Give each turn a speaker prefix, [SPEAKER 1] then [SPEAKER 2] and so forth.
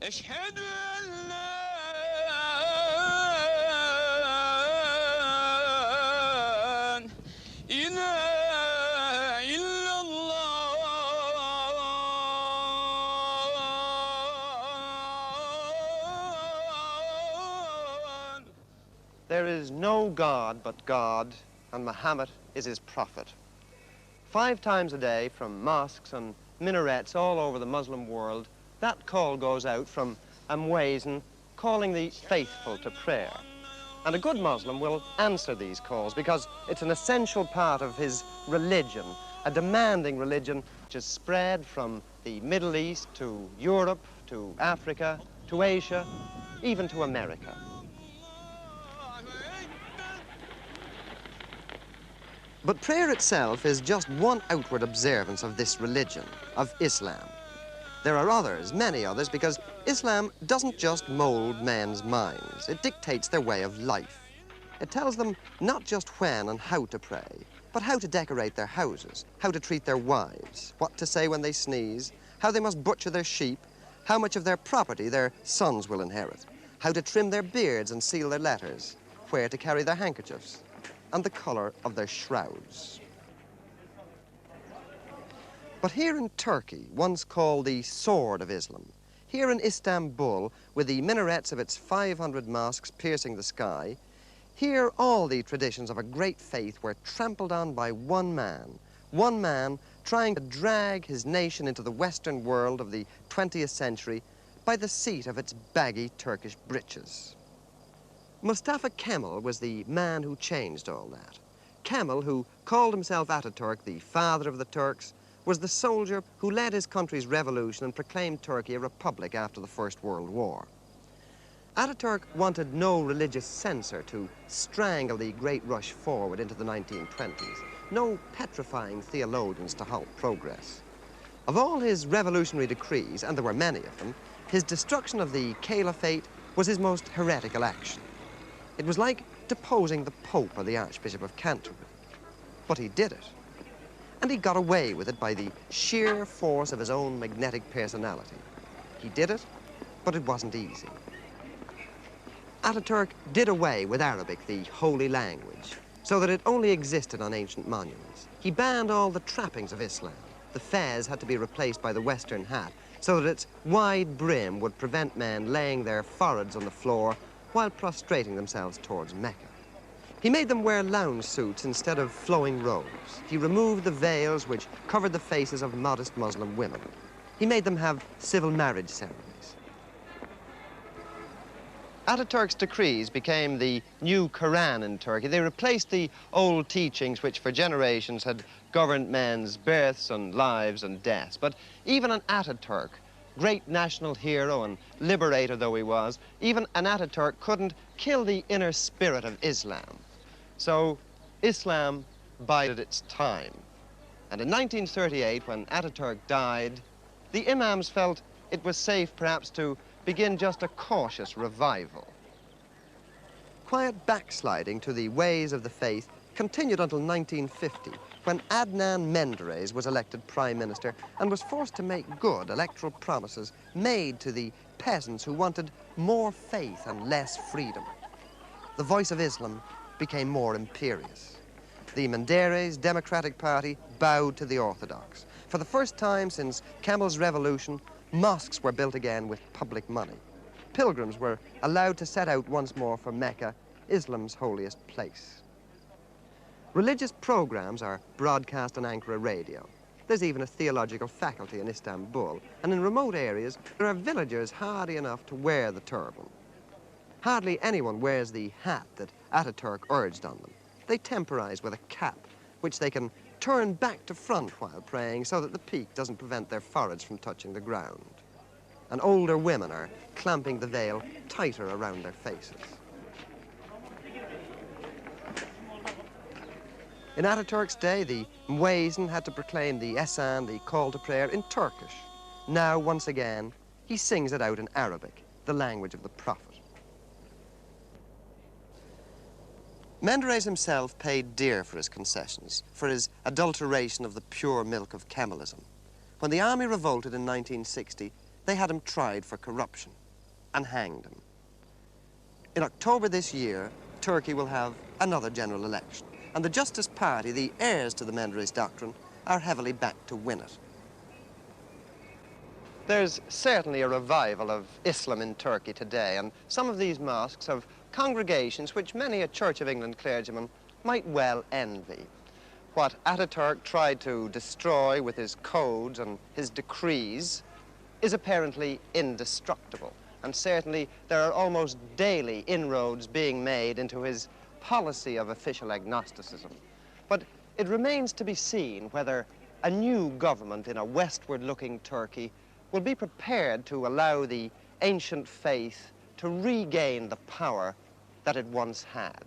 [SPEAKER 1] أشهد أن لا إله إلا الله.
[SPEAKER 2] There is no God but God, and Muhammad is his prophet. 5 times a day from mosques and minarets all over the Muslim world, that call goes out from Amwazin, calling the faithful to prayer. And a good Muslim will answer these calls because it's an essential part of his religion, a demanding religion which is spread from the Middle East to Europe, to Africa, to Asia, even to America. But prayer itself is just one outward observance of this religion, of Islam. There are others, many others, because Islam doesn't just mold men's minds. It dictates their way of life. It tells them not just when and how to pray, but how to decorate their houses, how to treat their wives, what to say when they sneeze, how they must butcher their sheep, how much of their property their sons will inherit, how to trim their beards and seal their letters, where to carry their handkerchiefs, and the color of their shrouds. But here in Turkey, once called the Sword of Islam, here in Istanbul, with the minarets of its 500 mosques piercing the sky, here all the traditions of a great faith were trampled on by one man trying to drag his nation into the Western world of the 20th century by the seat of its baggy Turkish breeches. Mustafa Kemal was the man who changed all that. Kemal, who called himself Atatürk, the father of the Turks, was the soldier who led his country's revolution and proclaimed Turkey a republic after the First World War. Atatürk wanted no religious censor to strangle the great rush forward into the 1920s, no petrifying theologians to halt progress. Of all his revolutionary decrees, and there were many of them, his destruction of the caliphate was his most heretical action. It was like deposing the Pope or the Archbishop of Canterbury. But he did it. And he got away with it by the sheer force of his own magnetic personality. He did it, but it wasn't easy. Atatürk did away with Arabic, the holy language, so that it only existed on ancient monuments. He banned all the trappings of Islam. The fez had to be replaced by the Western hat, so that its wide brim would prevent men laying their foreheads on the floor while prostrating themselves towards Mecca. He made them wear lounge suits instead of flowing robes. He removed the veils which covered the faces of modest Muslim women. He made them have civil marriage ceremonies. Atatürk's decrees became the new Quran in Turkey. They replaced the old teachings which for generations had governed men's births and lives and deaths. But even an Atatürk, great national hero and liberator though he was, even an Atatürk couldn't kill the inner spirit of Islam. So Islam bided its time. And in 1938, when Atatürk died, the imams felt it was safe perhaps to begin just a cautious revival. Quiet backsliding to the ways of the faith continued until 1950, when Adnan Menderes was elected prime minister and was forced to make good electoral promises made to the peasants who wanted more faith and less freedom. The voice of Islam became more imperious. The Menderes Democratic Party bowed to the Orthodox. For the first time since Kemal's revolution, mosques were built again with public money. Pilgrims were allowed to set out once more for Mecca, Islam's holiest place. Religious programs are broadcast on Ankara radio. There's even a theological faculty in Istanbul, and in remote areas, there are villagers hardy enough to wear the turban. Hardly anyone wears the hat that Atatürk urged on them. They temporize with a cap, which they can turn back to front while praying so that the peak doesn't prevent their foreheads from touching the ground. And older women are clamping the veil tighter around their faces. In Atatürk's day, the Muezzin had to proclaim the Esan, the call to prayer, in Turkish. Now, once again, he sings it out in Arabic, the language of the Prophet. Menderes himself paid dear for his concessions, for his adulteration of the pure milk of Kemalism. When the army revolted in 1960, they had him tried for corruption and hanged him. In October this year, Turkey will have another general election, and the Justice Party, the heirs to the Menderes doctrine, are heavily backed to win it. There's certainly a revival of Islam in Turkey today, and some of these mosques have congregations which many a Church of England clergyman might well envy. What Atatürk tried to destroy with his codes and his decrees is apparently indestructible, and certainly there are almost daily inroads being made into his policy of official agnosticism. But it remains to be seen whether a new government in a westward-looking Turkey will be prepared to allow the ancient faith to regain the power that it once had.